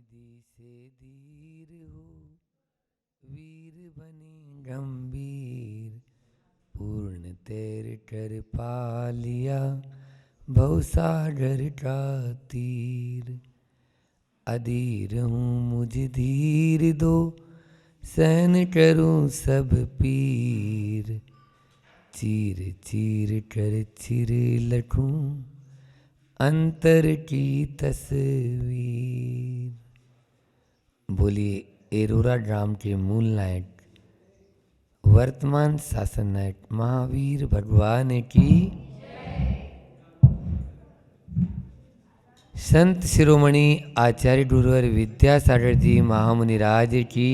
निधि से धीर हो, वीर बने गंभीर, पूर्ण तैर कर पा लिया भवसागर का तीर। अधीर हूँ मुझे धीर दो, सहन करूँ सब पीर, चीर चीर कर चिर लखूं अंतर की तस्वीर। बोलिए एरोरा ड्राम के मूल नायक वर्तमान शासन नायक महावीर भगवान की, संत शिरोमणि आचार्य गुरुवर विद्यासागर जी महामुनिराज की,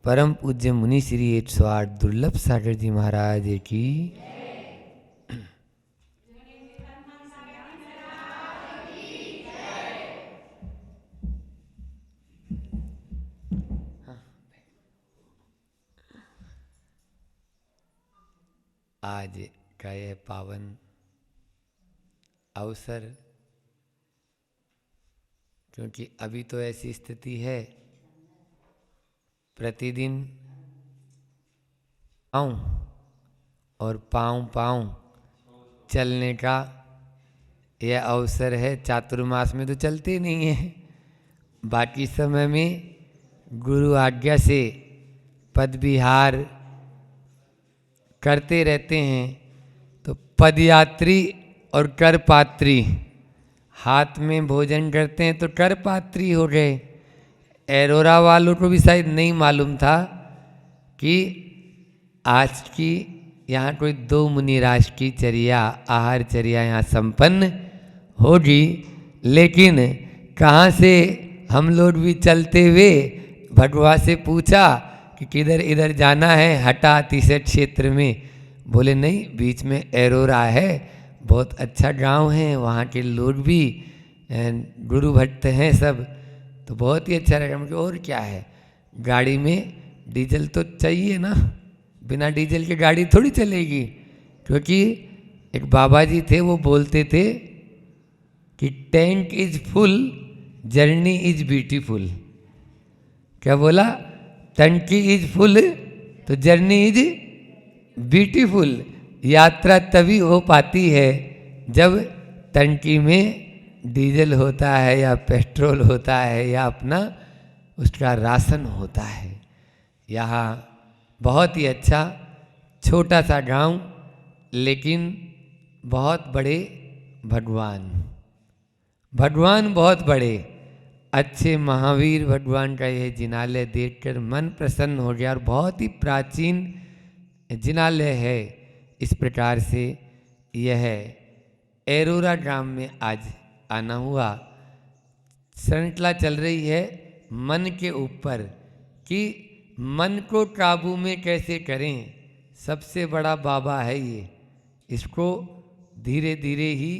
परम पूज्य मुनि श्री 108 दुर्लभ सागर जी महाराज की, आज का यह पावन अवसर, क्योंकि अभी तो ऐसी स्थिति है प्रतिदिन पाँव और पाँव चलने का यह अवसर है। चातुर्मास में तो चलते नहीं है, बाकी समय में गुरु आज्ञा से पदविहार करते रहते हैं। तो पदयात्री और करपात्री, हाथ में भोजन करते हैं तो करपात्री हो गए। एरोरा वालों को भी शायद नहीं मालूम था कि आज की यहाँ कोई 2 मुनिराज की चर्या, आहार चर्या यहाँ संपन्न होगी। लेकिन कहाँ से हम लोग भी चलते हुए भगवान से पूछा कि किधर इधर जाना है, हटा तीसरे क्षेत्र में। बोले नहीं, बीच में एरोरा है, बहुत अच्छा गांव है, वहाँ के लोग भी गुरु भक्त हैं सब, तो बहुत ही अच्छा रहेगा। मुझे और क्या है, गाड़ी में डीजल तो चाहिए ना, बिना डीजल की गाड़ी थोड़ी चलेगी। क्योंकि एक बाबा जी थे, वो बोलते थे कि tank is full, journey is beautiful. क्या बोला? टंकी इज फुल तो जर्नी इज ब्यूटीफुल। यात्रा तभी हो पाती है जब टंकी में डीजल होता है या पेट्रोल होता है या अपना उसका राशन होता है। यहाँ बहुत ही अच्छा छोटा सा गांव, लेकिन बहुत बड़े भगवान बहुत बड़े अच्छे महावीर भगवान का यह जिनालय देखकर मन प्रसन्न हो गया। और बहुत ही प्राचीन जिनालय है। इस प्रकार से यह एरोरा ग्राम में आज आना हुआ। श्रृंखला चल रही है मन के ऊपर कि मन को काबू में कैसे करें। सबसे बड़ा बाबा है ये, इसको धीरे धीरे ही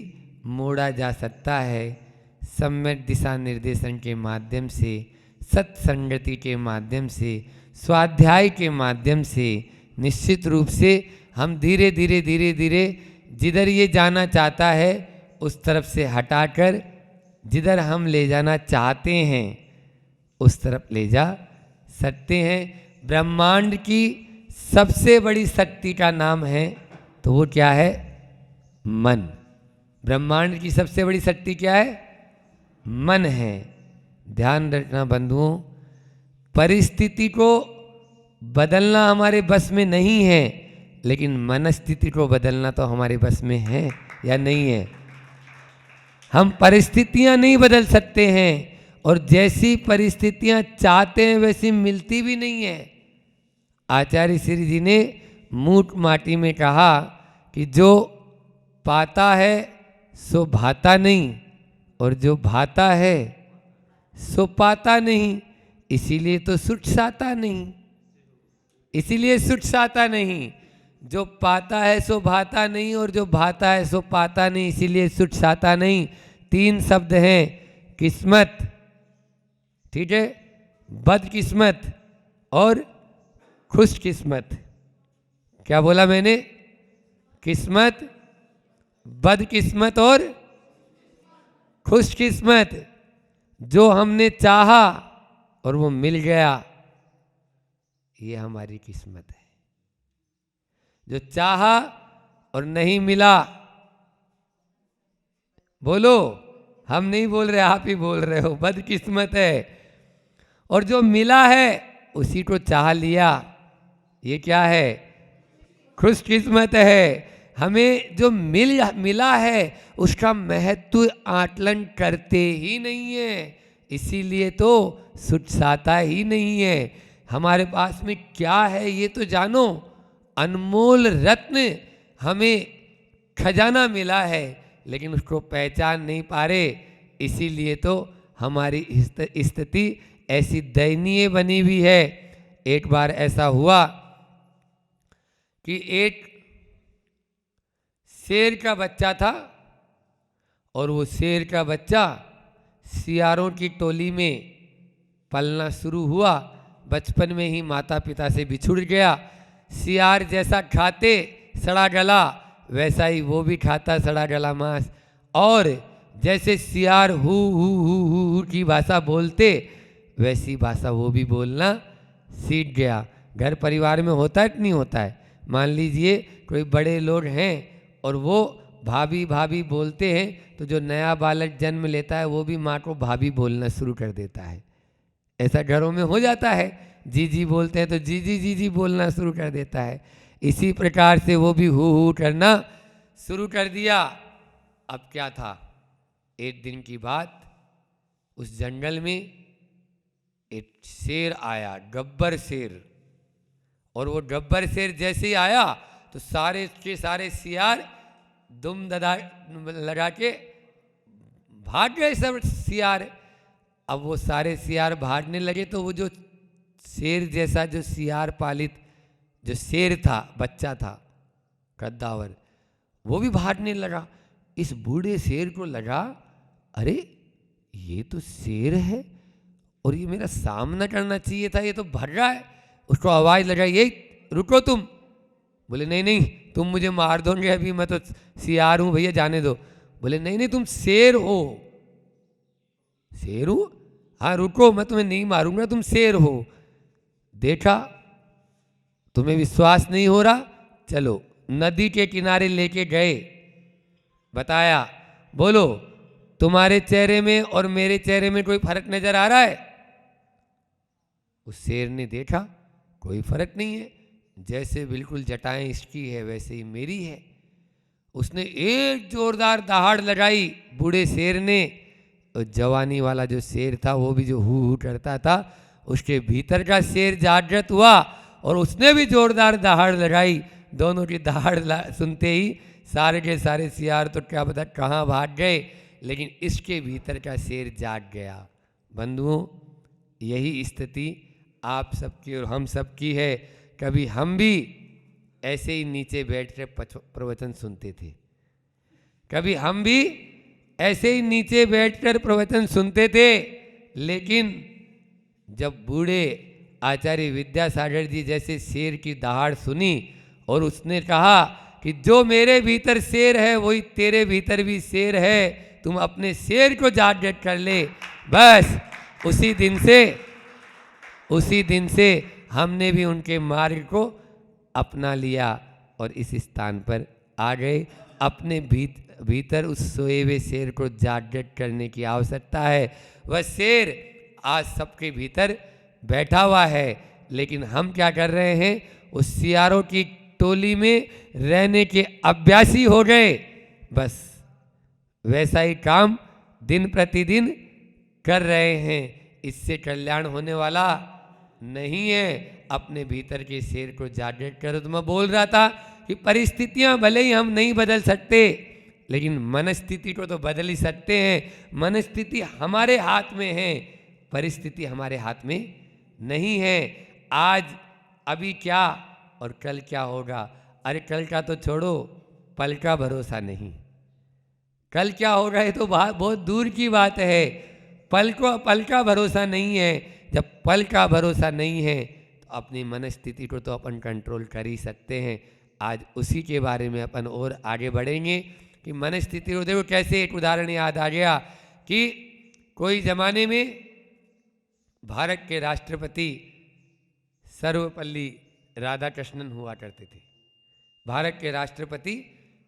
मोड़ा जा सकता है। सम्यक दिशा निर्देशन के माध्यम से, सत्संगति के माध्यम से, स्वाध्याय के माध्यम से निश्चित रूप से हम धीरे धीरे जिधर ये जाना चाहता है उस तरफ से हटाकर जिधर हम ले जाना चाहते हैं उस तरफ ले जा सकते हैं। ब्रह्मांड की सबसे बड़ी शक्ति का नाम है, तो वो क्या है? मन। ब्रह्मांड की सबसे बड़ी शक्ति क्या है? मन है। ध्यान रखना बंधुओं, परिस्थिति को बदलना हमारे बस में नहीं है, लेकिन मनस्थिति को बदलना तो हमारे बस में है या नहीं है। हम परिस्थितियां नहीं बदल सकते हैं, और जैसी परिस्थितियां चाहते हैं वैसी मिलती भी नहीं है। आचार्य श्री जी ने मूठ माटी में कहा कि जो पाता है सो भाता नहीं, और जो भाता है सो पाता नहीं। इसीलिए तो सुख साता नहीं, इसीलिए सुख साता नहीं। जो पाता है सो भाता नहीं, और जो भाता है सो पाता नहीं, इसीलिए सुख साता नहीं। 3 शब्द हैं, किस्मत, ठीक है, बदकिस्मत और खुशकिस्मत। क्या बोला मैंने? किस्मत, बदकिस्मत और खुशकिस्मत। जो हमने चाहा और वो मिल गया, ये हमारी किस्मत है। जो चाहा और नहीं मिला, बोलो, हम नहीं बोल रहे, आप ही बोल रहे हो, बदकिस्मत है। और जो मिला है उसी को चाह लिया, ये क्या है? खुशकिस्मत है। हमें जो मिला है उसका महत्व आकलन करते ही नहीं है, इसीलिए तो सुटसाता ही नहीं है। हमारे पास में क्या है ये तो जानो, अनमोल रत्न हमें खजाना मिला है, लेकिन उसको पहचान नहीं पा रहे, इसीलिए तो हमारी स्थिति ऐसी दयनीय बनी हुई है। एक बार ऐसा हुआ कि एक शेर का बच्चा था और वो शेर का बच्चा सियारों की टोली में पलना शुरू हुआ। बचपन में ही माता पिता से बिछुड़ गया। सियार जैसा खाते सड़ा गला, वैसा ही वो भी खाता सड़ा गला मांस। और जैसे सियार हु की भाषा बोलते, वैसी भाषा वो भी बोलना सीख गया। घर परिवार में होता है कि नहीं होता है? मान लीजिए कोई बड़े लोग हैं और वो भाभी भाभी बोलते हैं, तो जो नया बालक जन्म लेता है वो भी माँ को भाभी बोलना शुरू कर देता है। ऐसा घरों में हो जाता है। जीजी बोलते हैं तो जीजी जीजी बोलना शुरू कर देता है। इसी प्रकार से वो भी हु करना शुरू कर दिया। अब क्या था, एक दिन की बात, उस जंगल में एक शेर आया, गब्बर शेर। और वो गब्बर शेर जैसे ही आया तो सारे के सारे सियार दुम ददा लगा के भाग गए सब सियार। अब वो सारे सियार भागने लगे तो वो जो शेर जैसा जो सियार पालित जो शेर था, बच्चा था कद्दावर, वो भी भागने लगा। इस बूढ़े शेर को लगा, अरे ये तो शेर है और ये मेरा सामना करना चाहिए था, ये तो भाग रहा है। उसको आवाज़ लगाई, ये रुको तुम। बोले नहीं नहीं, तुम मुझे मार दोगे अभी, मैं तो सियार हूँ भैया, जाने दो। बोले नहीं नहीं, तुम शेर हो। शेर हूँ? हाँ रुको, मैं तुम्हें नहीं मारूंगा, तुम शेर हो। देखा, तुम्हें विश्वास नहीं हो रहा, चलो नदी के किनारे लेके गए, बताया, बोलो तुम्हारे चेहरे में और मेरे चेहरे में कोई फर्क नजर आ रहा है? उस शेर ने देखा कोई फर्क नहीं है, जैसे बिल्कुल जटाएं इसकी है वैसे ही मेरी है। उसने एक जोरदार दहाड़ लगाई बूढ़े शेर ने। तो जवानी वाला जो शेर था, वो भी जो हु करता था, उसके भीतर का शेर जागृत हुआ और उसने भी जोरदार दहाड़ लगाई। दोनों की दहाड़ सुनते ही सारे के सारे सियार तो क्या पता कहाँ भाग गए, लेकिन इसके भीतर का शेर जाग गया। बंधुओं, यही स्थिति आप सबकी और हम सबकी है। कभी हम भी ऐसे ही नीचे बैठ कर प्रवचन सुनते थे, कभी हम भी ऐसे ही नीचे बैठकर प्रवचन सुनते थे, लेकिन जब बूढ़े आचार्य विद्यासागर जी जैसे शेर की दहाड़ सुनी और उसने कहा कि जो मेरे भीतर शेर है वही तेरे भीतर भी शेर है, तुम अपने शेर को जागृत कर ले। बस उसी दिन से हमने भी उनके मार्ग को अपना लिया और इस स्थान पर आ गए। अपने भीतर उस सोए हुए शेर को जागृत करने की आवश्यकता है। वह शेर आज सबके भीतर बैठा हुआ है, लेकिन हम क्या कर रहे हैं, उस सियारों की टोली में रहने के अभ्यासी हो गए। बस वैसा ही काम दिन प्रतिदिन कर रहे हैं, इससे कल्याण होने वाला नहीं है। अपने भीतर के शेर को जागृत करो। तो मैं बोल रहा था कि परिस्थितियां भले ही हम नहीं बदल सकते, लेकिन मनस्थिति को तो बदल ही सकते हैं। मनस्थिति हमारे हाथ में है, परिस्थिति हमारे हाथ में नहीं है। आज अभी क्या और कल क्या होगा, अरे कल का तो छोड़ो, पल का भरोसा नहीं। कल क्या होगा ये तो बहुत दूर की बात है। पल का भरोसा नहीं है। जब पल का भरोसा नहीं है तो अपनी मनस्थिति को तो अपन कंट्रोल कर ही सकते हैं। आज उसी के बारे में अपन और आगे बढ़ेंगे कि मनस्थिति को देखो कैसे। एक उदाहरण याद आ गया कि कोई जमाने में भारत के राष्ट्रपति सर्वपल्ली राधाकृष्णन हुआ करते थे। भारत के राष्ट्रपति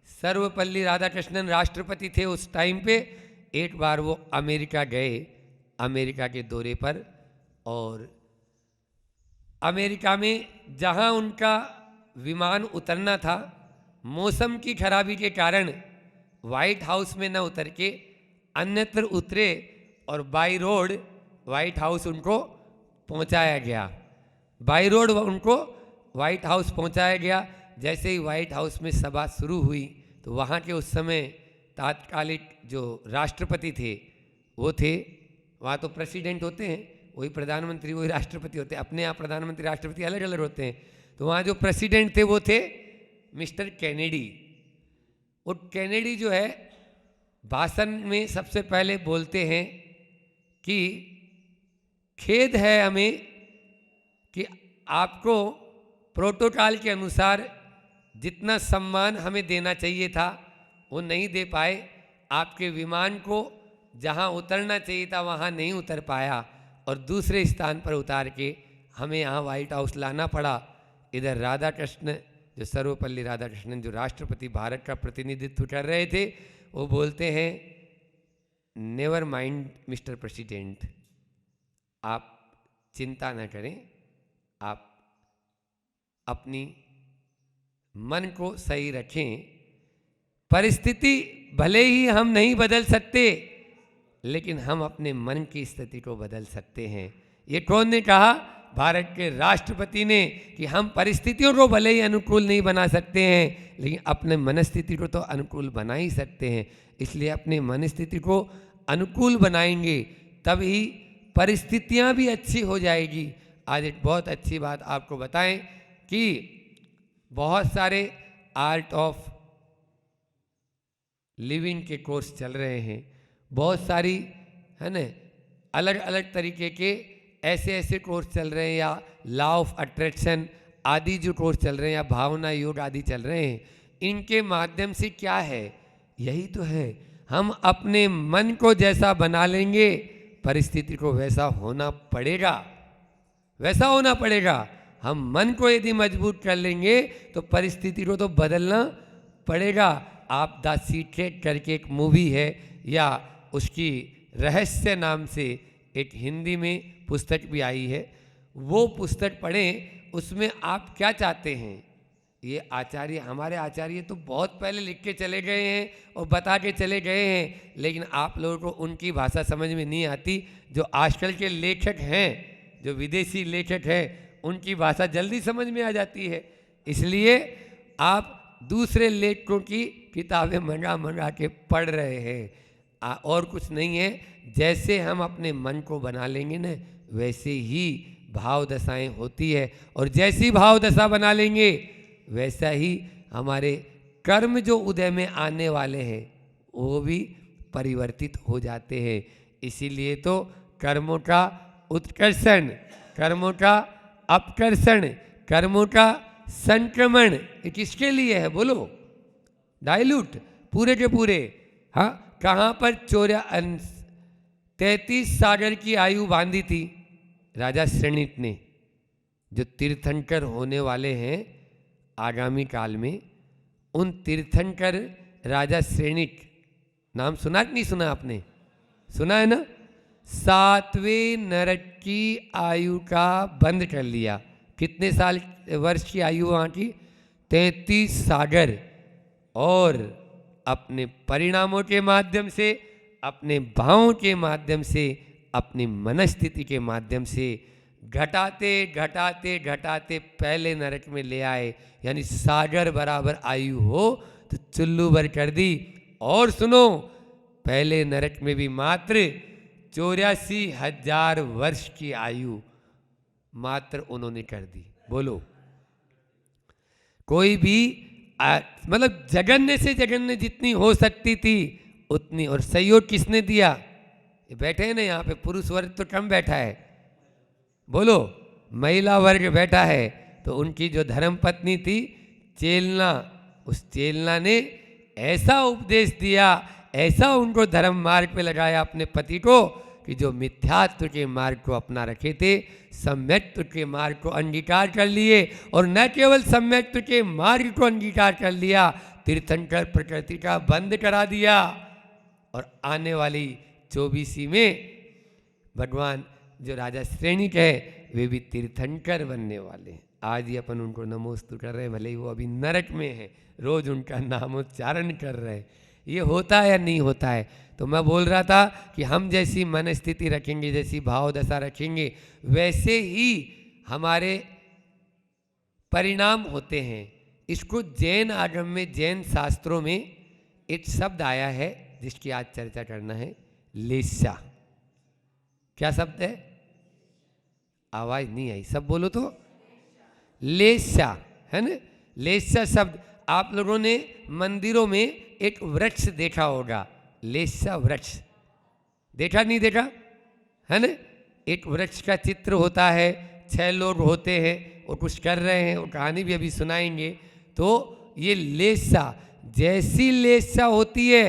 सर्वपल्ली राधाकृष्णन राष्ट्रपति थे उस टाइम पे। एक बार वो अमेरिका गए, अमेरिका के दौरे पर, और अमेरिका में जहां उनका विमान उतरना था, मौसम की खराबी के कारण वाइट हाउस में न उतर के अन्यत्र उतरे और बाई रोड वाइट हाउस उनको पहुंचाया गया। बाई रोड उनको वाइट हाउस पहुंचाया गया। जैसे ही वाइट हाउस में सभा शुरू हुई तो वहाँ के उस समय तात्कालिक जो राष्ट्रपति थे वो थे, वहाँ तो प्रेसिडेंट होते हैं, वही प्रधानमंत्री वही राष्ट्रपति होते हैं, अपने यहाँ प्रधानमंत्री राष्ट्रपति अलग अलग होते हैं। तो वहाँ जो प्रेसिडेंट थे वो थे मिस्टर कैनेडी। और कैनेडी जो है भाषण में सबसे पहले बोलते हैं कि खेद है हमें कि आपको प्रोटोकॉल के अनुसार जितना सम्मान हमें देना चाहिए था वो नहीं दे पाए। आपके विमान को जहां उतरना चाहिए था वहां नहीं उतर पाया और दूसरे स्थान पर उतार के हमें यहाँ व्हाइट हाउस लाना पड़ा। इधर राधाकृष्ण जो सर्वपल्ली राधाकृष्णन जो राष्ट्रपति भारत का प्रतिनिधित्व कर रहे थे वो बोलते हैं, नेवर माइंड मिस्टर प्रेसिडेंट, आप चिंता न करें, आप अपनी मन को सही रखें। परिस्थिति भले ही हम नहीं बदल सकते लेकिन हम अपने मन की स्थिति को बदल सकते हैं। ये कौन ने कहा? भारत के राष्ट्रपति ने, कि हम परिस्थितियों को भले ही अनुकूल नहीं बना सकते हैं लेकिन अपने मनस्थिति को तो अनुकूल बना ही सकते हैं। इसलिए अपने मनस्थिति को अनुकूल बनाएंगे तभी परिस्थितियां भी अच्छी हो जाएगी। आज एक बहुत अच्छी बात आपको बताएं कि बहुत सारे आर्ट ऑफ लिविंग के कोर्स चल रहे हैं, बहुत सारी है ना अलग अलग तरीके के ऐसे कोर्स चल रहे हैं, या लॉ ऑफ अट्रैक्शन आदि जो कोर्स चल रहे हैं, या भावना योग आदि चल रहे हैं। इनके माध्यम से क्या है? यही तो है, हम अपने मन को जैसा बना लेंगे परिस्थिति को वैसा होना पड़ेगा, वैसा होना पड़ेगा। हम मन को यदि मजबूत कर लेंगे तो परिस्थिति को तो बदलना पड़ेगा। आप द सीक्रेट करके एक मूवी है, या उसकी रहस्य नाम से एक हिंदी में पुस्तक भी आई है, वो पुस्तक पढ़ें। उसमें आप क्या चाहते हैं? ये आचार्य, हमारे आचार्य तो बहुत पहले लिख के चले गए हैं और बता के चले गए हैं, लेकिन आप लोगों को उनकी भाषा समझ में नहीं आती। जो आजकल के लेखक हैं, जो विदेशी लेखक हैं, उनकी भाषा जल्दी समझ में आ जाती है। इसलिए आप दूसरे लेखकों की किताबें मंगा के पढ़ रहे हैं, और कुछ नहीं है। जैसे हम अपने मन को बना लेंगे ना वैसे ही भाव दशाएं होती है, और जैसी भाव दशा बना लेंगे वैसा ही हमारे कर्म जो उदय में आने वाले हैं वो भी परिवर्तित हो जाते हैं। इसीलिए तो कर्मों का उत्कर्षण, कर्मों का अपकर्षण, कर्मों का संक्रमण, ये किसके लिए है बोलो? डाइल्यूट पूरे के पूरे। हाँ, कहाँ पर 33 सागर की आयु बांधी थी राजा श्रेणिक ने। जो तीर्थंकर होने वाले हैं आगामी काल में, उन तीर्थंकर राजा श्रेणिक, नाम सुना कि नहीं सुना आपने? सुना है ना? 7वें नरक की आयु का बंद कर लिया। कितने साल वर्ष की आयु वहाँ की? 33 सागर। और अपने परिणामों के माध्यम से, अपने भावों के माध्यम से, अपनी मनस्थिति के माध्यम से घटाते घटाते घटाते पहले नरक में ले आए। यानी सागर बराबर आयु हो तो चुल्लू भर कर दी। और सुनो, पहले नरक में भी मात्र 84,000 वर्ष की आयु मात्र उन्होंने कर दी। बोलो, कोई भी मतलब जगन्य से जगन्य जितनी हो सकती थी उतनी। और सहयोग किसने दिया? ये बैठे हैं ना यहाँ पे, पुरुष वर्ग तो कम बैठा है, बोलो महिला वर्ग बैठा है। तो उनकी जो धर्म पत्नी थी चेलना, उस चेलना ने ऐसा उपदेश दिया, ऐसा उनको धर्म मार्ग पे लगाया अपने पति को, कि जो मिथ्यात्व के मार्ग को अपना रखे थे, सम्यक्त्व के मार्ग को अंगीकार कर लिए, और न केवल सम्यक्त्व के मार्ग को अंगीकार कर लिया, तीर्थंकर प्रकृति का बंद करा दिया। और आने वाली 24वीं में भगवान जो राजा श्रेणी के है वे भी तीर्थंकर बनने वाले हैं। आज ही अपन उनको नमोस्तु कर रहे हैं, भले ही वो अभी नरक में है, रोज उनका नामोच्चारण कर रहे हैं। ये होता है या नहीं होता है? तो मैं बोल रहा था कि हम जैसी मन स्थिति रखेंगे, जैसी भाव दशा रखेंगे, वैसे ही हमारे परिणाम होते हैं। इसको जैन आगम में, जैन शास्त्रों में एक शब्द आया है जिसकी आज चर्चा करना है, लेस्या। क्या शब्द है? आवाज नहीं आई, सब बोलो तो। लेस्या है ना। लेस्या शब्द आप लोगों ने मंदिरों में एक वृक्ष देखा होगा, लेस्या वृक्ष। देखा नहीं देखा है ना? एक वृक्ष का चित्र होता है, 6 लोग होते हैं, वो कुछ कर रहे हैं, वो कहानी भी अभी सुनाएंगे। तो ये लेस्या, जैसी लेस्या होती है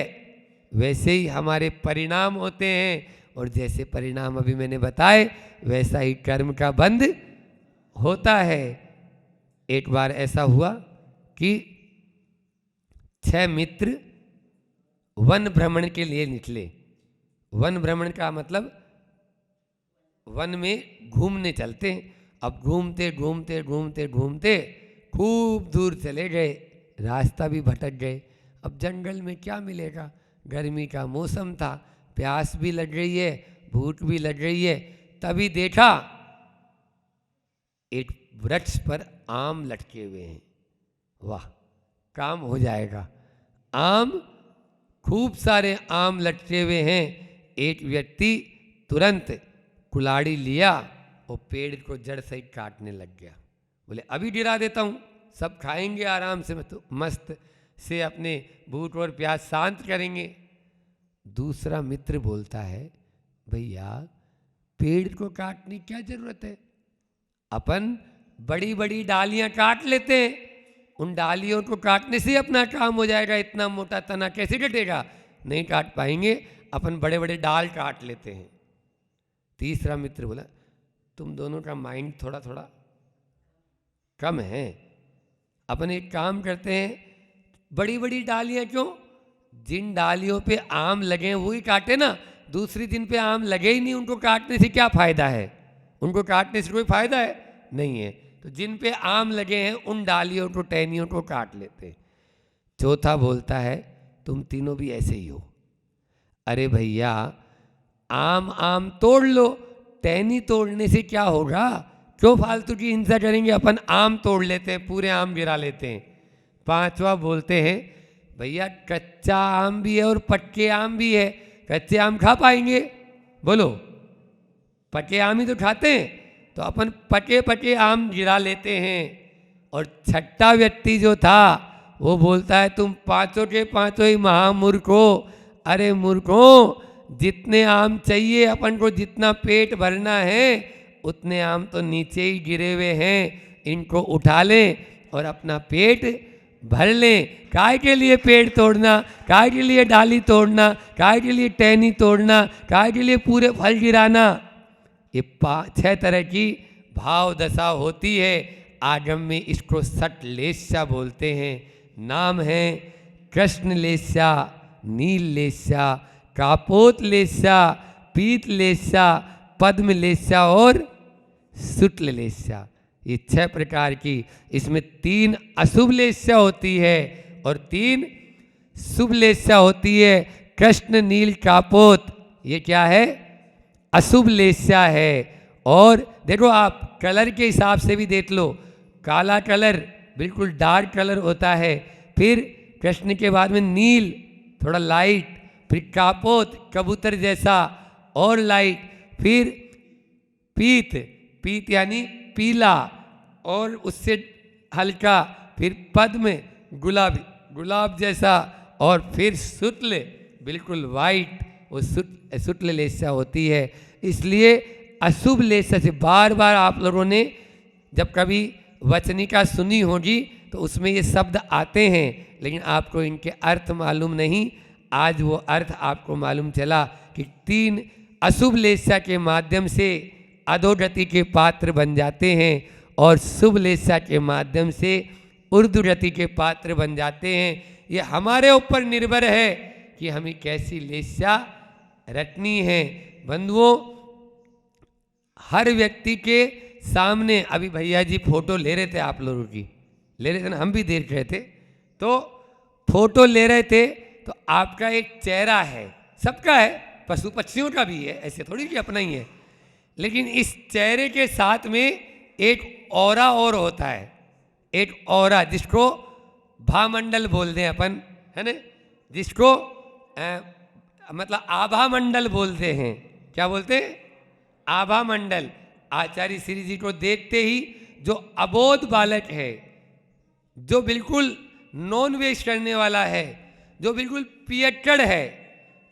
वैसे ही हमारे परिणाम होते हैं, और जैसे परिणाम अभी मैंने बताए वैसा ही कर्म का बंध होता है। एक बार ऐसा हुआ कि 6 मित्र वन भ्रमण के लिए निकले। वन भ्रमण का मतलब वन में घूमने चलते हैं। अब घूमते घूमते घूमते घूमते खूब दूर चले गए, रास्ता भी भटक गए। अब जंगल में क्या मिलेगा, गर्मी का मौसम था, प्यास भी लग रही है, भूख भी लग रही है। तभी देखा एक वृक्ष पर आम लटके हुए हैं। वाह, काम हो जाएगा। आम, खूब सारे आम लटके हुए हैं। एक व्यक्ति तुरंत कुल्हाड़ी लिया और पेड़ को जड़ से काटने लग गया। बोले अभी गिरा देता हूँ, सब खाएंगे आराम से, तो मस्त से अपने भूख और प्यास शांत करेंगे। दूसरा मित्र बोलता है, भैया पेड़ को काटने क्या जरूरत है, अपन बड़ी बड़ी डालियां काट लेते हैं, उन डालियों को काटने से अपना काम हो जाएगा। इतना मोटा तना कैसे कटेगा? नहीं काट पाएंगे, अपन बड़े बड़े डाल काट लेते हैं। तीसरा मित्र बोला, तुम दोनों का माइंड थोड़ा थोड़ा कम है, अपन एक काम करते हैं, बड़ी बड़ी डालियां क्यों, जिन डालियों पे आम लगे हैं वही काटे ना, दूसरी जिन पे आम लगे ही नहीं उनको काटने से क्या फायदा है? उनको काटने से कोई फायदा है? नहीं है। तो जिन पे आम लगे हैं उन डालियों को, टहनियों को काट लेते। चौथा बोलता है, तुम तीनों भी ऐसे ही हो। अरे भैया, आम तोड़ लो, टहनी तोड़ने से क्या होगा? क्यों फालतू की हिंसा करेंगे? अपन आम तोड़ लेते हैं, पूरे आम गिरा लेते हैं। पांचवा बोलते हैं, भैया कच्चा आम भी है और पक्के आम भी है, कच्चे आम खा पाएंगे? बोलो, पके आम ही तो खाते हैं, तो अपन पके पके आम गिरा लेते हैं। और छठा व्यक्ति जो था वो बोलता है, तुम पांचों के पांचों ही महामूर्खो। अरे मूर्खों, जितने आम चाहिए अपन को, जितना पेट भरना है, उतने आम तो नीचे ही गिरे हुए हैं, इनको उठा लें और अपना पेट भर लें। काय के लिए पेड़ तोड़ना, काय के लिए डाली तोड़ना, काय के लिए टहनी तोड़ना, काय के लिए पूरे फल गिराना? ये 6 तरह की भाव दशा होती है। आगम में इसको सटलेस्या बोलते हैं। नाम है कृष्ण लेस्या, नील लेस्या, कापोत लेस्या, पीत लेस्या, पद्म लेस्या और शुक्ल लेस्या। ये 6 प्रकार की, इसमें 3 अशुभ लेस्या होती है और 3 शुभ लेस्या होती है। कृष्ण नील कापोत ये क्या है? अशुभ लेस्या है। और देखो आप कलर के हिसाब से भी देख लो, काला कलर बिल्कुल डार्क कलर होता है, फिर कृष्ण के बाद में नील थोड़ा लाइट, फिर कापोत कबूतर जैसा और लाइट, फिर पीत, पीत यानी पीला और उससे हल्का, फिर पद्म गुलाबी, गुलाब जैसा, और फिर शुक्ल बिल्कुल वाइट, वो शुक्ल लेस्या होती है। इसलिए अशुभ लेस्या से बार बार आप लोगों ने जब कभी वचनिका सुनी होगी तो उसमें ये शब्द आते हैं, लेकिन आपको इनके अर्थ मालूम नहीं। आज वो अर्थ आपको मालूम चला कि 3 अशुभ लेस्या के माध्यम से अधोगति के पात्र बन जाते हैं और शुभ लेस्या के माध्यम से ऊर्ध्वगति के पात्र बन जाते हैं। ये हमारे ऊपर निर्भर है कि हमें कैसी लेस्या रटनी है। बंधुओं, हर व्यक्ति के सामने, अभी भैया जी फोटो ले रहे थे, आप लोगों की ले रहे थे ना, हम भी देख रहे थे, तो फोटो ले रहे थे, तो आपका एक चेहरा है, सबका है, पशु पक्षियों का भी है, ऐसे थोड़ी कि अपना ही है, लेकिन इस चेहरे के साथ में एक ऑरा और होता है, एक ऑरा, जिसको भामंडल बोलते हैं अपन, है ना, जिसको मतलब आभा मंडल बोलते हैं। क्या बोलते हैं? आभा मंडल। आचार्य श्री जी को देखते ही जो अबोध बालक है, जो बिल्कुल नॉन वेज करने वाला है, जो बिल्कुल पियक्कड़ है,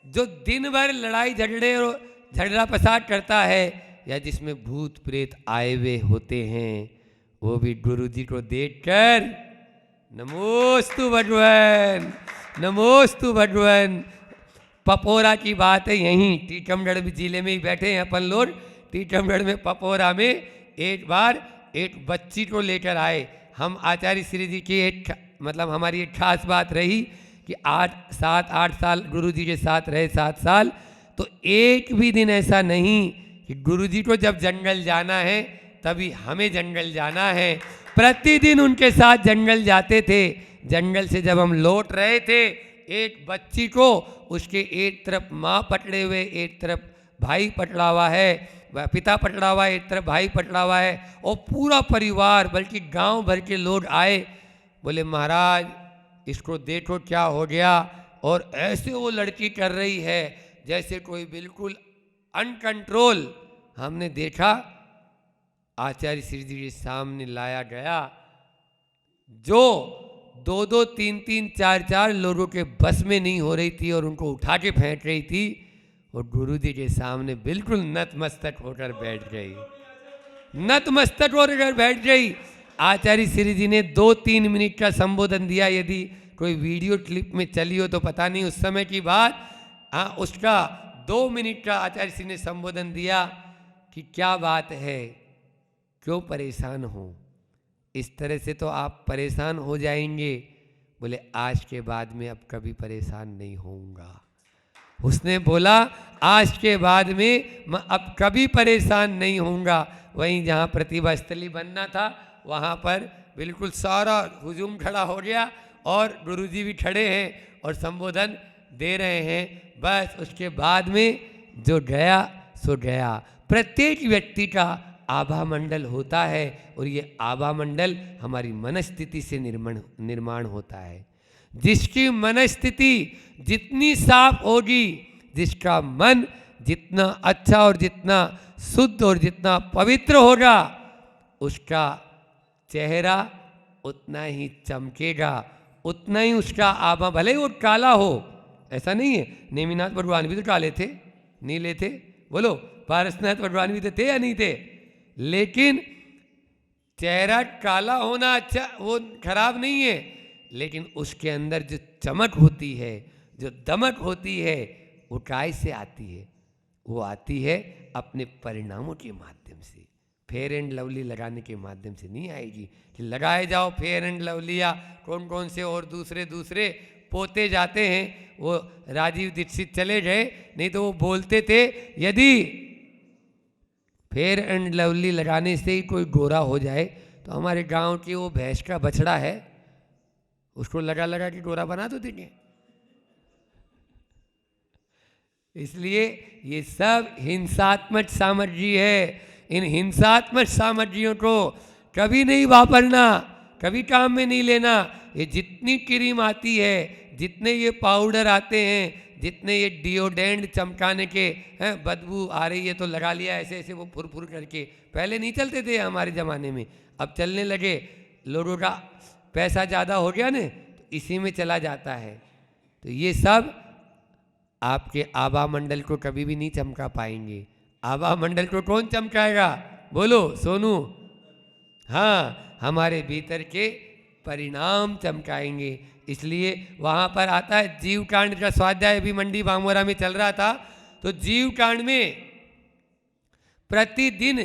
जो दिन भर लड़ाई झगड़े और झगड़ा फसाद करता है, या जिसमें भूत प्रेत आए हुए होते हैं, वो भी गुरु जी को देखकर नमोस्तु भगवान, नमोस्तु भगवान। पपोरा की बात है, यहीं टीकमगढ़ जिले में ही बैठे हैं अपन लोग। टीकमगढ़ में पपोरा में एक बार एक बच्ची को लेकर आए हम। आचार्य श्री जी की एक मतलब हमारी एक खास बात रही कि 7-8 साल गुरु जी के साथ रहे, 7 साल, तो एक भी दिन ऐसा नहीं कि गुरु जी को जब जंगल जाना है तभी हमें जंगल जाना है। प्रतिदिन उनके साथ जंगल जाते थे। जंगल से जब हम लौट रहे थे, एक बच्ची को उसके एक तरफ माँ पकड़े हुए, एक तरफ भाई पकड़ा हुआ है, पिता पकड़ा हुआ है, एक तरफ भाई पकड़ा हुआ है, और पूरा परिवार बल्कि गांव भर के लोग आए, बोले महाराज इसको देखो क्या हो गया। और ऐसे वो लड़की कर रही है जैसे कोई बिल्कुल अनकंट्रोल। हमने देखा आचार्य श्री जी के सामने लाया गया, जो 2-2, 3-3, 4-4 लोगों के बस में नहीं हो रही थी और उनको उठा के फेंक रही थी, और गुरु जी के सामने बिल्कुल नतमस्तक होकर बैठ गई, नतमस्तक होकर बैठ गई। आचार्य श्री जी ने 2-3 मिनट का संबोधन दिया। यदि कोई वीडियो क्लिप में चली हो तो पता नहीं उस समय की बात, हाँ, उसका 2 मिनट का आचार्य श्री ने संबोधन दिया कि क्या बात है, क्यों परेशान हो, इस तरह से तो आप परेशान हो जाएंगे। बोले आज के बाद में अब कभी परेशान नहीं होऊंगा। उसने बोला आज के बाद में मैं अब कभी परेशान नहीं होऊंगा। वहीं जहाँ प्रतिभा स्थली बनना था वहाँ पर बिल्कुल सारा हुजूम खड़ा हो गया और गुरुजी भी खड़े हैं और संबोधन दे रहे हैं। बस उसके बाद में जो गया सो गया। प्रत्येक व्यक्ति का आभा मंडल होता है और ये आभा मंडल हमारी मनस्थिति से निर्माण होता है। जिसकी मनस्थिति जितनी साफ होगी, जिसका मन जितना अच्छा और जितना शुद्ध और जितना पवित्र होगा, उसका चेहरा उतना ही चमकेगा, उतना ही उसका आभा, भले ही वो काला हो, ऐसा नहीं है। नेमिनाथ भगवान भी तो काले थे, नीले थे, बोलो पारसनाथ भगवान भी तो थे या नहीं थे, लेकिन चेहरा काला होना अच्छा, वो खराब नहीं है, लेकिन उसके अंदर जो चमक होती है, जो दमक होती है, वो काय से आती है? वो आती है अपने परिणामों के माध्यम से। फेयर एंड लवली लगाने के माध्यम से नहीं आएगी कि लगाए जाओ फेयर एंड लवली, या कौन कौन से और दूसरे पोते जाते हैं। वो राजीव दीक्षित चले गए, नहीं तो वो बोलते थे यदि फेयर एंड लवली लगाने से ही कोई गोरा हो जाए तो हमारे गांव की वो भैंस का बछड़ा है, उसको लगा के गोरा बना दो देंगे। इसलिए ये सब हिंसात्मक सामग्री है। इन हिंसात्मक सामग्रियों को कभी नहीं वापरना, कभी काम में नहीं लेना। ये जितनी क्रीम आती है, जितने ये पाउडर आते हैं, जितने ये डिओडेंट चमकाने के हैं, बदबू आ रही है तो लगा लिया ऐसे ऐसे वो फुर करके। पहले नहीं चलते थे हमारे ज़माने में, अब चलने लगे। लोगों का पैसा ज़्यादा हो गया ना, तो इसी में चला जाता है। तो ये सब आपके आभा मंडल को कभी भी नहीं चमका पाएंगे। आभा मंडल को कौन चमकाएगा? बोलो सोनू। हाँ, हमारे भीतर के परिणाम चमकाएंगे। इसलिए वहाँ पर आता है जीव कांड का स्वाध्याय भी मंडी बामोरा में चल रहा था, तो जीव कांड में प्रतिदिन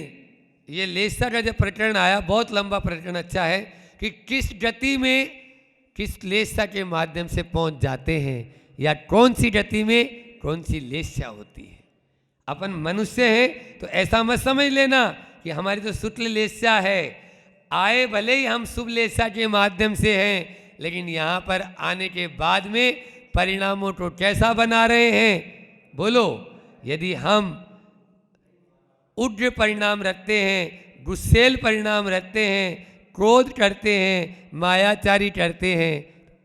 ये लेसा का जब प्रकरण आया, बहुत लंबा प्रकरण, अच्छा है कि किस गति में किस लेसा के माध्यम से पहुंच जाते हैं, या कौन सी गति में कौन सी लेसा होती है। अपन मनुष्य हैं तो ऐसा मत समझ लेना कि हमारी तो शुक्ल लेसा है, आए भले ही हम शुभ लेसा के माध्यम से हैं, लेकिन यहाँ पर आने के बाद में परिणामों को कैसा बना रहे हैं। बोलो, यदि हम उग्र परिणाम रखते हैं, गुस्सेल परिणाम रखते हैं, क्रोध करते हैं, मायाचारी करते हैं,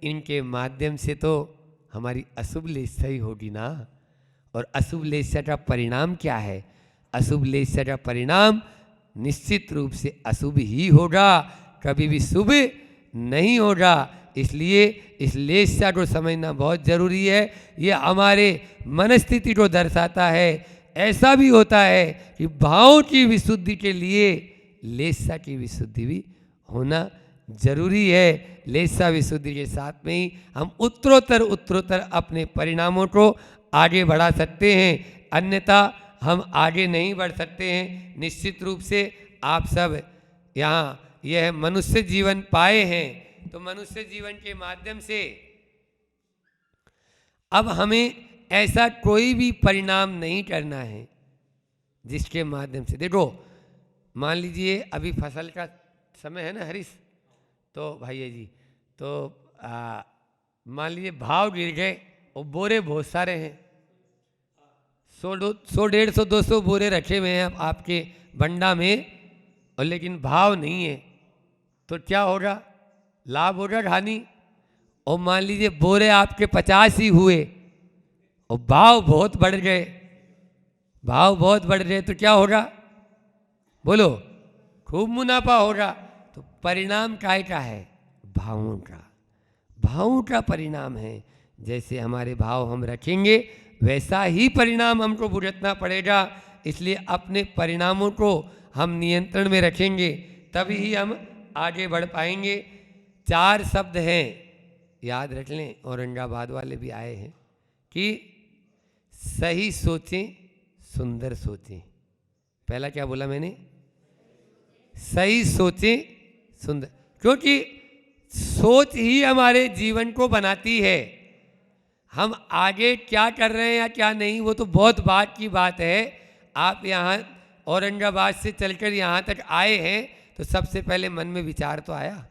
इनके माध्यम से तो हमारी अशुभ लेसा ही होगी ना। और अशुभ लेसा का परिणाम क्या है? अशुभ लेसा का परिणाम निश्चित रूप से अशुभ ही होगा, कभी भी शुभ नहीं होगा। इसलिए इस लेसा को समझना बहुत जरूरी है। ये हमारे मनस्थिति को दर्शाता है। ऐसा भी होता है कि भावों की विशुद्धि के लिए लेसा की विशुद्धि भी होना जरूरी है। लेसा विशुद्धि के साथ में ही हम उत्तरोत्तर अपने परिणामों को आगे बढ़ा सकते हैं, अन्यथा हम आगे नहीं बढ़ सकते हैं। निश्चित रूप से आप सब यहाँ यह मनुष्य जीवन पाए हैं, तो मनुष्य जीवन के माध्यम से अब हमें ऐसा कोई भी परिणाम नहीं करना है जिसके माध्यम से, देखो मान लीजिए अभी फसल का समय है ना हरीश, तो भाई जी, तो मान लीजिए भाव गिर गए और बोरे बहुत सारे हैं, 100 150 200 बोरे रखे हुए हैं आपके बंडा में, और लेकिन भाव नहीं है, तो क्या होगा? लाभ होगा, हानि? और मान लीजिए बोरे आपके 50 ही हुए और भाव बहुत बढ़ गए, भाव बहुत बढ़ गए, तो क्या होगा? बोलो, खूब मुनाफा होगा। तो परिणाम काय का है? भावों का, भावों का परिणाम है। जैसे हमारे भाव हम रखेंगे वैसा ही परिणाम हमको भुगतना पड़ेगा। इसलिए अपने परिणामों को हम नियंत्रण में रखेंगे, तभी ही हम आगे बढ़ पाएंगे। 4 शब्द हैं, याद रख लें, औरंगाबाद वाले भी आए हैं, कि सही सोचें, सुंदर सोचें। पहला क्या बोला मैंने? सही सोचें, सुंदर, क्योंकि सोच ही हमारे जीवन को बनाती है। हम आगे क्या कर रहे हैं या क्या नहीं, वो तो बहुत बात की बात है। आप यहाँ औरंगाबाद से चलकर यहाँ तक आए हैं, तो सबसे पहले मन में विचार तो आया।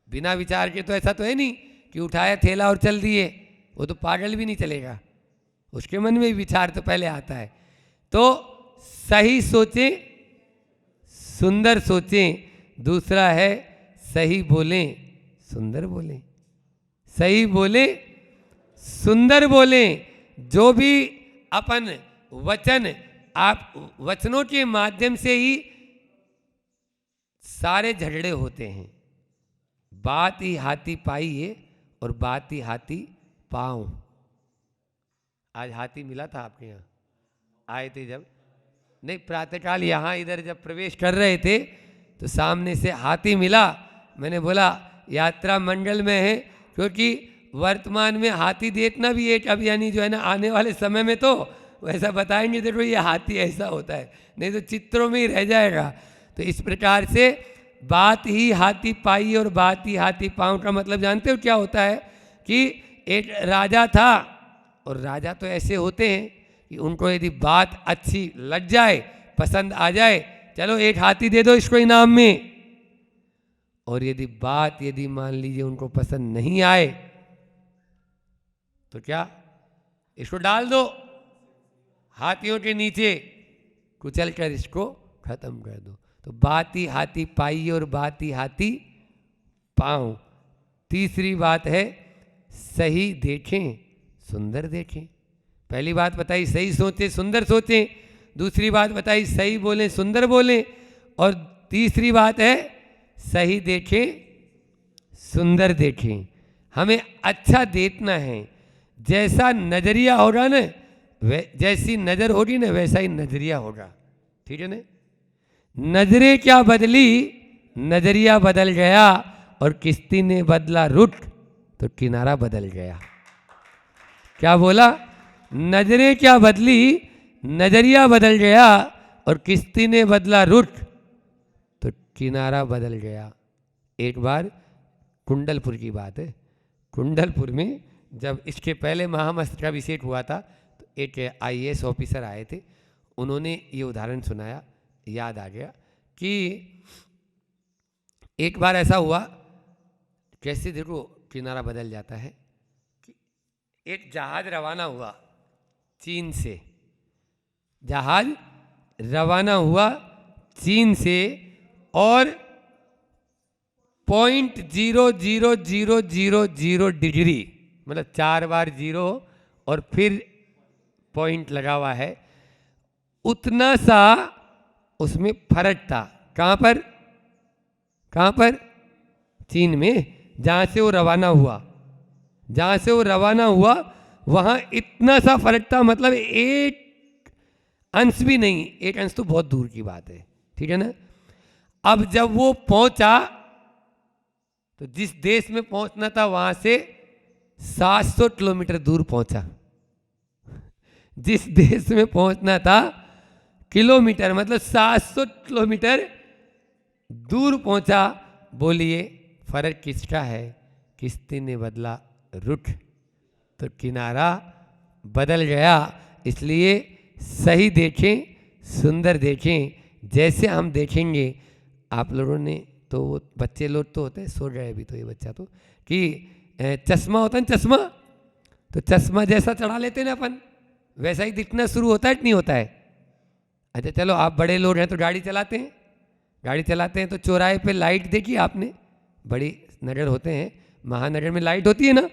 बिना विचार के तो ऐसा तो है नहीं कि उठाया थैला और चल दिए, वो तो पागल भी नहीं चलेगा, उसके मन में विचार तो पहले आता है। तो सही सोचें, सुंदर सोचें। दूसरा है सही बोलें, सुंदर बोलें। सही बोलें, सुंदर बोलें। जो भी अपन वचन, आप वचनों के माध्यम से ही सारे झगड़े होते हैं। बात ही हाथी पाई है और बात ही हाथी पाँव। आज हाथी मिला था आपके यहाँ आए थे जब? नहीं, प्रातःकाल यहाँ इधर जब प्रवेश कर रहे थे तो सामने से हाथी मिला। मैंने बोला यात्रा मंडल में है, क्योंकि वर्तमान में हाथी देखना भी एक अब यानी जो है ना, आने वाले समय में तो वैसा बताएंगे, देखो ये हाथी ऐसा होता है, नहीं तो चित्रों में ही रह जाएगा। तो इस प्रकार से बात ही हाथी पाई और बात ही हाथी पाँव का मतलब जानते हो क्या होता है? कि एक राजा था, और राजा तो ऐसे होते हैं कि उनको यदि बात अच्छी लग जाए, पसंद आ जाए, चलो एक हाथी दे दो इसको इनाम में। और यदि बात मान लीजिए उनको पसंद नहीं आए तो क्या, इसको डाल दो हाथियों के नीचे, कुचल कर इसको खत्म कर दो। तो बात ही हाथी पाई और बात ही हाथी पाँव। तीसरी बात है सही देखें, सुंदर देखें। पहली बात बताई सही सोचें, सुंदर सोचें। दूसरी बात बताई सही बोलें, सुंदर बोलें। और तीसरी बात है सही देखें, सुंदर देखें। हमें अच्छा देखना है। जैसा नजरिया होगा ना, जैसी नजर होगी ना, वैसा ही नजरिया होगा। ठीक है ना? नजरें क्या बदली, नजरिया बदल गया। और किश्ती ने बदला रुट तो किनारा बदल गया। क्या बोला? नजरें क्या बदली, नजरिया बदल गया और किश्ती ने बदला रुट, तो किनारा बदल गया। एक बार कुंडलपुर की बात है, कुंडलपुर में जब इसके पहले महामस्तकाभिषेक हुआ था तो एक IAS ऑफिसर आए थे, उन्होंने ये उदाहरण सुनाया, याद आ गया कि एक बार ऐसा हुआ, कैसे देखो किनारा बदल जाता है, कि एक जहाज रवाना हुआ चीन से, जहाज रवाना हुआ चीन से और 0.00000 डिग्री, मतलब 4 बार 0 और फिर पॉइंट लगा हुआ है, उतना सा उसमें फर्क था। कहाँ पर? कहाँ पर? चीन में, जहाँ से वो रवाना हुआ, जहाँ से वो रवाना हुआ वहाँ इतना सा फर्क था, मतलब 1 अंश भी नहीं, 1 अंश तो बहुत दूर की बात है, ठीक है ना। अब जब वो पहुंचा तो जिस देश में पहुंचना था वहां से 700 किलोमीटर दूर पहुंचा। जिस देश में पहुंचना था किलोमीटर, मतलब 700 किलोमीटर दूर पहुंचा। बोलिए फर्क किसका है? किश्ती ने बदला रुख, तो किनारा बदल गया। इसलिए सही देखें, सुंदर देखें। जैसे हम देखेंगे, आप लोगों ने तो वो बच्चे लोग तो होते हैं, सो गए अभी तो ये बच्चा तो, कि चश्मा होता है, चश्मा, तो चश्मा जैसा चढ़ा लेते हैं ना अपन, वैसा ही दिखना शुरू होता है कि नहीं होता है? अच्छा चलो, आप बड़े लोग हैं तो गाड़ी चलाते हैं, गाड़ी चलाते हैं तो चौराहे पे लाइट देखी आपने, बड़ी नज़र होते हैं, महानगर में लाइट होती है ना,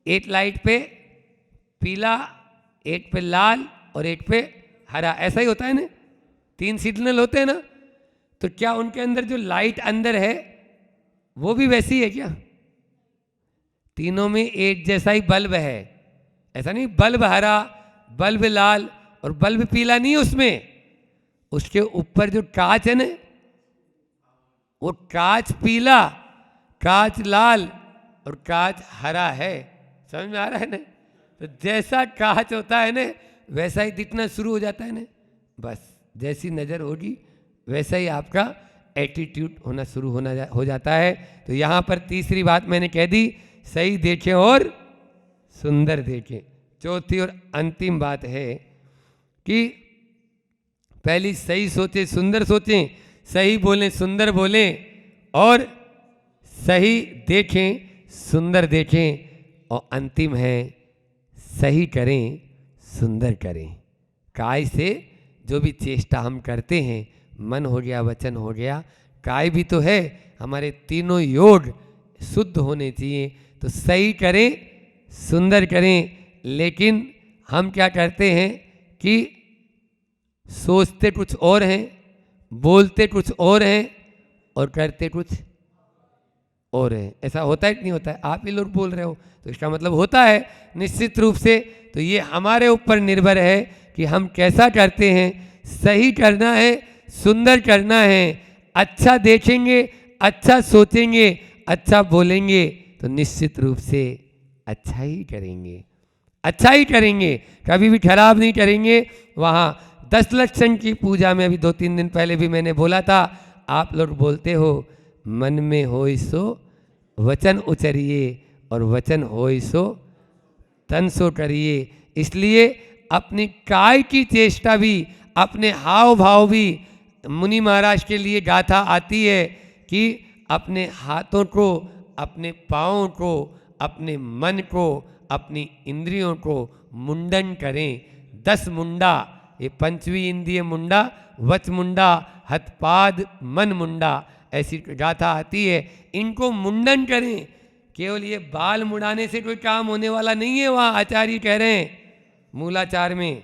एक लाइट पे पीला, एक पे लाल और एक पे हरा, ऐसा ही होता है ना, 3 सिग्नल होते हैं ना। तो क्या उनके अंदर जो लाइट अंदर है वो भी वैसी है क्या? तीनों में एक जैसा ही बल्ब है, ऐसा नहीं बल्ब हरा, बल्ब लाल और बल्ब पीला नहीं, उसमें उसके ऊपर जो कांच है ना, वो कांच पीला, कांच लाल और कांच हरा है। समझ में आ रहा है ना? तो जैसा कांच होता है ना वैसा ही दिखना शुरू हो जाता है ना। बस जैसी नज़र होगी वैसा ही आपका एटीट्यूड होना शुरू हो जाता है। तो यहाँ पर तीसरी बात मैंने कह दी, सही देखें और सुंदर देखें। चौथी और अंतिम बात है कि पहली सही सोचें, सुंदर सोचें, सही बोलें, सुंदर बोलें, और सही देखें, सुंदर देखें, और अंतिम है सही करें, सुंदर करें। काय से जो भी चेष्टा हम करते हैं, मन हो गया, वचन हो गया, काय भी तो है, हमारे तीनों योग शुद्ध होने चाहिए। तो सही करें, सुंदर करें। लेकिन हम क्या करते हैं कि सोचते कुछ और हैं, बोलते कुछ और हैं और करते कुछ और हैं। ऐसा होता है कि नहीं होता है? आप ही लोग बोल रहे हो तो इसका मतलब होता है निश्चित रूप से। तो ये हमारे ऊपर निर्भर है कि हम कैसा करते हैं। सही करना है, सुंदर करना है, अच्छा देखेंगे, अच्छा सोचेंगे, अच्छा बोलेंगे तो निश्चित रूप से अच्छा ही करेंगे, अच्छा ही करेंगे, कभी भी खराब नहीं करेंगे। वहाँ 10 लक्षण की पूजा में अभी 2-3 दिन पहले भी मैंने बोला था, आप लोग बोलते हो मन में होय सो वचन उचरिए और वचन होय सो तन सो करिए। इसलिए अपनी काय की चेष्टा भी, अपने हाव भाव भी, मुनि महाराज के लिए गाथा आती है कि अपने हाथों को, अपने पाँवों को, अपने मन को, अपनी इंद्रियों को मुंडन करें। 10 मुंडा, ये पंचवी इंद्रिय मुंडा, वच मुंडा, हथपाद मन मुंडा, ऐसी गाथा आती है। इनको मुंडन करें। केवल ये बाल मुड़ाने से कोई काम होने वाला नहीं है, वहाँ आचार्य कह रहे हैं मूलाचार में।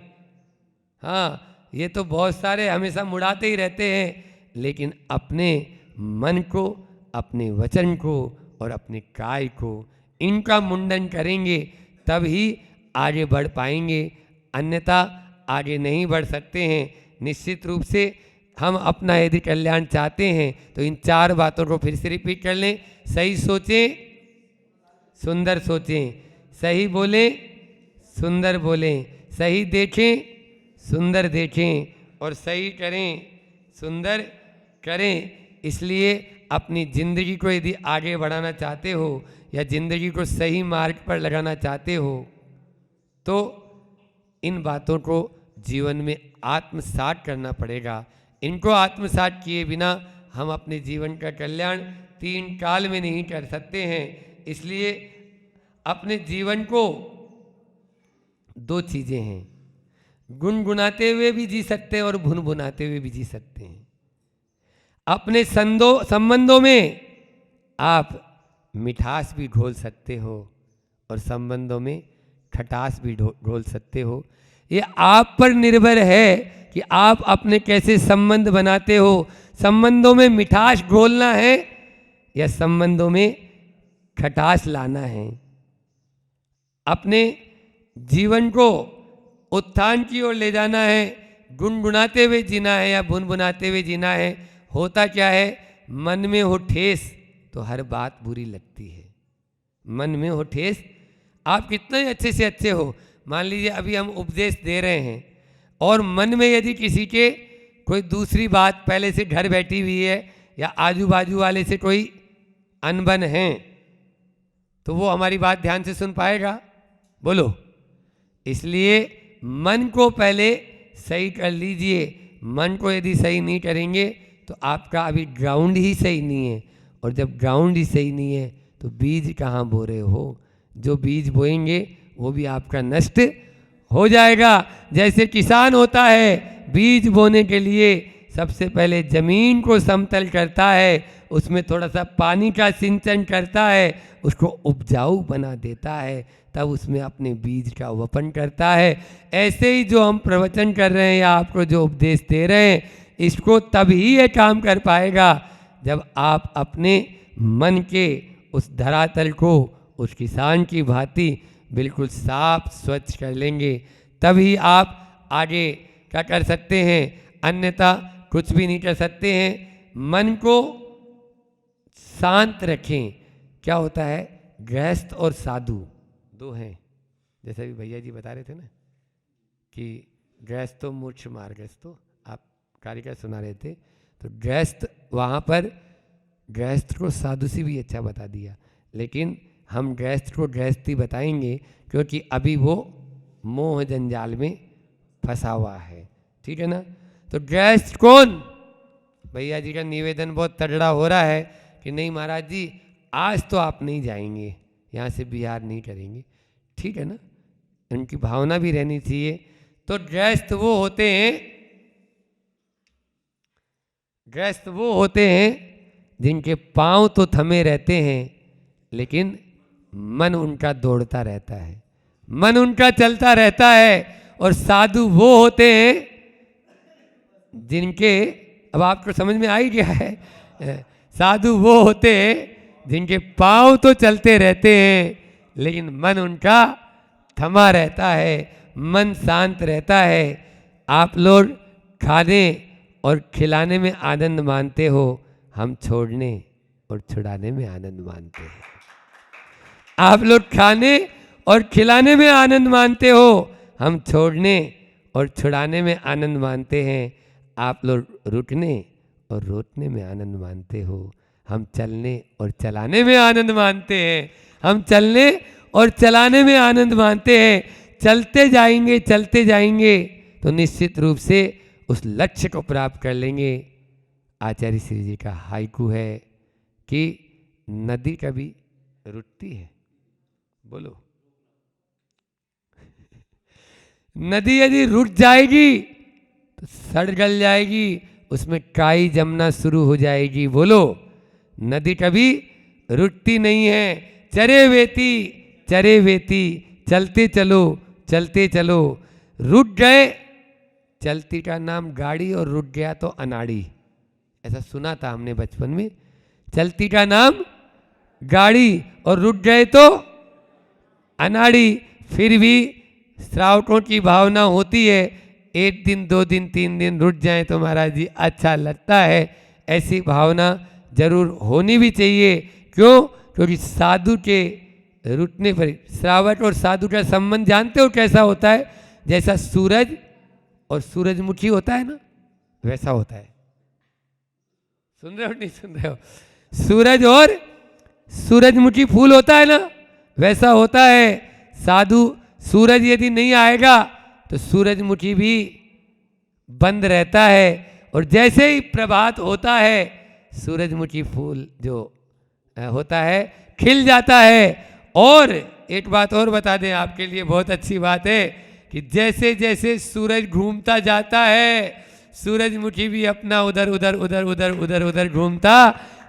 हाँ, ये तो बहुत सारे हमेशा मुड़ाते ही रहते हैं, लेकिन अपने मन को, अपने वचन को और अपने काय को, इनका मुंडन करेंगे तब ही आगे बढ़ पाएंगे, अन्यथा आगे नहीं बढ़ सकते हैं। निश्चित रूप से हम अपना यदि कल्याण चाहते हैं तो इन 4 बातों को फिर से रिपीट कर लें। सही सोचें, सुंदर सोचें, सही बोलें, सुंदर बोलें, सही देखें, सुंदर देखें और सही करें, सुंदर करें। इसलिए अपनी ज़िंदगी को यदि आगे बढ़ाना चाहते हो या ज़िंदगी को सही मार्ग पर लगाना चाहते हो तो इन बातों को जीवन में आत्मसात करना पड़ेगा। इनको आत्मसात किए बिना हम अपने जीवन का कल्याण 3 काल में नहीं कर सकते हैं। इसलिए अपने जीवन को 2 चीज़ें हैं, गुनगुनाते हुए भी जी सकते हैं और भुनभुनाते हुए भी जी सकते हैं। अपने संबंधों में आप मिठास भी घोल सकते हो और संबंधों में खटास भी घोल सकते हो। ये आप पर निर्भर है कि आप अपने कैसे संबंध बनाते हो। संबंधों में मिठास घोलना है या संबंधों में खटास लाना है। अपने जीवन को उत्थान की ओर ले जाना है, गुनगुनाते हुए जीना है या भुनभुनाते हुए जीना है। होता क्या है, मन में हो ठेस तो हर बात बुरी लगती है। मन में हो ठेस, आप कितने अच्छे से अच्छे हो, मान लीजिए अभी हम उपदेश दे रहे हैं और मन में यदि किसी के कोई दूसरी बात पहले से घर बैठी हुई है या आजू बाजू वाले से कोई अनबन है तो वो हमारी बात ध्यान से सुन पाएगा? बोलो। इसलिए मन को पहले सही कर लीजिए। मन को यदि सही नहीं करेंगे तो आपका अभी ग्राउंड ही सही नहीं है, और जब ग्राउंड ही सही नहीं है तो बीज कहाँ बो रहे हो? जो बीज बोएंगे वो भी आपका नष्ट हो जाएगा। जैसे किसान होता है, बीज बोने के लिए सबसे पहले जमीन को समतल करता है, उसमें थोड़ा सा पानी का सिंचन करता है, उसको उपजाऊ बना देता है, तब उसमें अपने बीज का वपन करता है। ऐसे ही जो हम प्रवचन कर रहे हैं या आपको जो उपदेश दे रहे हैं, इसको तभी ये काम कर पाएगा जब आप अपने मन के उस धरातल को उस किसान की भांति बिल्कुल साफ स्वच्छ कर लेंगे, तभी आप आगे क्या कर सकते हैं, अन्यथा कुछ भी नहीं कर सकते हैं। मन को शांत रखें। क्या होता है, गृहस्थ और साधु 2 हैं, जैसे भी भैया जी बता रहे थे ना कि गृहस्थो मोक्ष मार्गस्थो, आप कारिका सुना रहे थे, तो गृहस्थ, वहाँ पर गृहस्थ को साधु से भी अच्छा बता दिया, लेकिन हम गृहस्थ को गृहस्थी बताएंगे क्योंकि अभी वो मोह जंजाल में फंसा हुआ है। ठीक है ना? तो गृहस्थ कौन? भैया जी का निवेदन बहुत तगड़ा हो रहा है कि नहीं महाराज जी आज तो आप नहीं जाएंगे, यहाँ से बिहार नहीं करेंगे। ठीक है ना, उनकी भावना भी रहनी चाहिए। तो गृहस्थ वो होते हैं, गृहस्थ वो होते हैं जिनके पांव तो थमे रहते हैं लेकिन मन उनका दौड़ता रहता है, मन उनका चलता रहता है। और साधु वो होते हैं जिनके, अब आपको समझ में आ ही गया है, साधु वो होते हैं जिनके पांव तो चलते रहते हैं लेकिन मन उनका थमा रहता है, मन शांत रहता है। आप लोग खाने और खिलाने में आनंद मानते हो, हम छोड़ने और छुड़ाने में आनंद मानते हैं। आप लोग खाने और खिलाने में आनंद मानते हो, हम छोड़ने और छुड़ाने में आनंद मानते हैं। आप लोग रुकने और रोकने में आनंद मानते हो, हम चलने और चलाने में आनंद मानते हैं। हम चलने और चलाने में आनंद मानते हैं। चलते जाएंगे तो निश्चित रूप से उस लक्ष्य को प्राप्त कर लेंगे। आचार्य श्री जी का हाइकू है कि नदी कभी रुकती है? बोलो। नदी यदि रुक जाएगी तो सड़ गल जाएगी, उसमें काई जमना शुरू हो जाएगी। बोलो। नदी कभी रुकती नहीं है। चरे वेती चलते चलो। रुक गए, चलती का नाम गाड़ी और रुक गया तो अनाड़ी, ऐसा सुना था हमने बचपन में। चलती का नाम गाड़ी और रुक गए तो अनाड़ी। फिर भी श्रावकों की भावना होती है, 1 दिन 2 दिन 3 दिन रुक जाएं तो महाराज जी अच्छा लगता है। ऐसी भावना जरूर होनी भी चाहिए। क्यों? क्योंकि साधु के रुकने पर, श्रावक और साधु का संबंध जानते हो कैसा होता है? जैसा सूरज और सूरजमुखी होता है ना, वैसा होता है। सुन रहे हो नहीं सुन रहे हो? सूरज और सूरजमुखी फूल होता है ना, वैसा होता है साधु। सूरज यदि नहीं आएगा तो सूरजमुखी भी बंद रहता है, और जैसे ही प्रभात होता है सूरजमुखी फूल जो होता है खिल जाता है। और एक बात और बता दें आपके लिए, बहुत अच्छी बात है कि जैसे जैसे सूरज घूमता जाता है सूरजमुखी भी अपना उधर उधर उधर उधर उधर उधर घूमता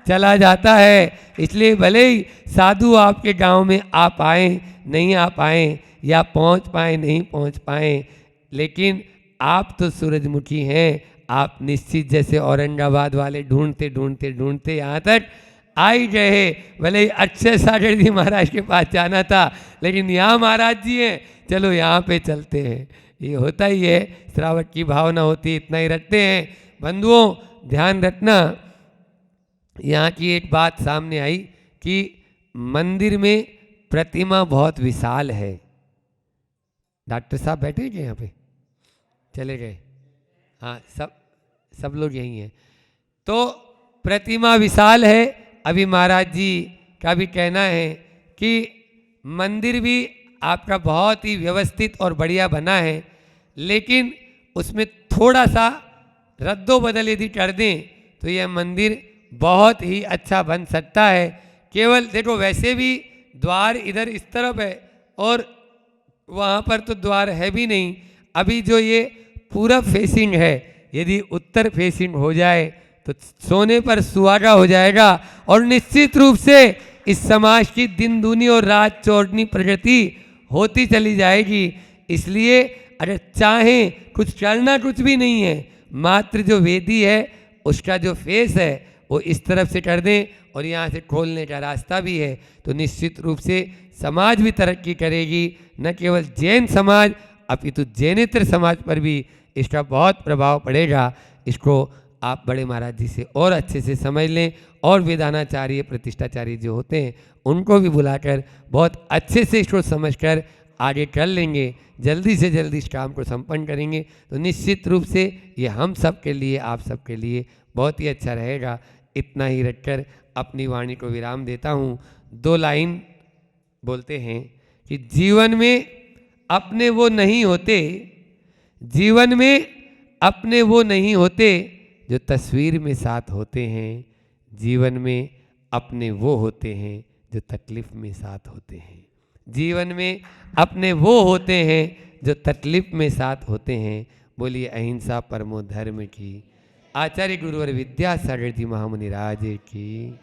चला जाता है। इसलिए भले ही साधु आपके गांव में आ पाए नहीं आ पाए, या पहुंच पाए नहीं पहुंच पाए, लेकिन आप तो सूरजमुखी हैं। आप निश्चित जैसे औरंगाबाद वाले ढूंढते ढूंढते ढूंढते यहाँ तक आ ही गए। भले ही अक्षय सागर जी महाराज के पास जाना था, लेकिन यहाँ महाराज जी हैं, चलो यहाँ पे चलते हैं। ये होता ही है, श्रावक की भावना होती है, इतना ही रखते हैं। बंधुओं ध्यान रखना, यहाँ की एक बात सामने आई कि मंदिर में प्रतिमा बहुत विशाल है। डॉक्टर साहब बैठे हैं यहाँ पे, चले गए? हाँ, सब लोग यही हैं। तो प्रतिमा विशाल है। अभी महाराज जी का भी कहना है कि मंदिर भी आपका बहुत ही व्यवस्थित और बढ़िया बना है, लेकिन उसमें थोड़ा सा रद्दो बदल यदि कर दें तो यह मंदिर बहुत ही अच्छा बन सकता है। केवल देखो, वैसे भी द्वार इधर इस तरफ है और वहाँ पर तो द्वार है भी नहीं। अभी जो ये पूरब फेसिंग है, यदि उत्तर फेसिंग हो जाए तो सोने पर सुहागा हो जाएगा, और निश्चित रूप से इस समाज की दिन दूनी और रात चौगनी प्रगति होती चली जाएगी। इसलिए अगर चाहें कुछ करना कुछ भी नहीं है, मात्र जो वेदी है उसका जो फेस है वो इस तरफ से कर दें और यहाँ से खोलने का रास्ता भी है, तो निश्चित रूप से समाज भी तरक्की करेगी। न केवल जैन समाज अपितु जैनेतर समाज पर भी इसका बहुत प्रभाव पड़ेगा। इसको आप बड़े महाराज जी से और अच्छे से समझ लें, और वेदानाचार्य प्रतिष्ठाचार्य जो होते हैं उनको भी बुलाकर बहुत अच्छे से इसको समझकर आगे कर लेंगे, जल्दी से जल्दी इस काम को संपन्न करेंगे, तो निश्चित रूप से ये हम सब के लिए, आप सब के लिए बहुत ही अच्छा रहेगा। इतना ही रखकर अपनी वाणी को विराम देता हूँ। 2 लाइन बोलते हैं कि जीवन में अपने वो नहीं होते, जीवन में अपने वो नहीं होते जो तस्वीर में साथ होते हैं, जीवन में अपने वो होते हैं जो तकलीफ में साथ होते हैं। जीवन में अपने वो होते हैं जो तकलीफ में साथ होते हैं। बोलिए अहिंसा परमो धर्म की। आचार्य गुरुवर विद्यासागर जी महामुनि राज की।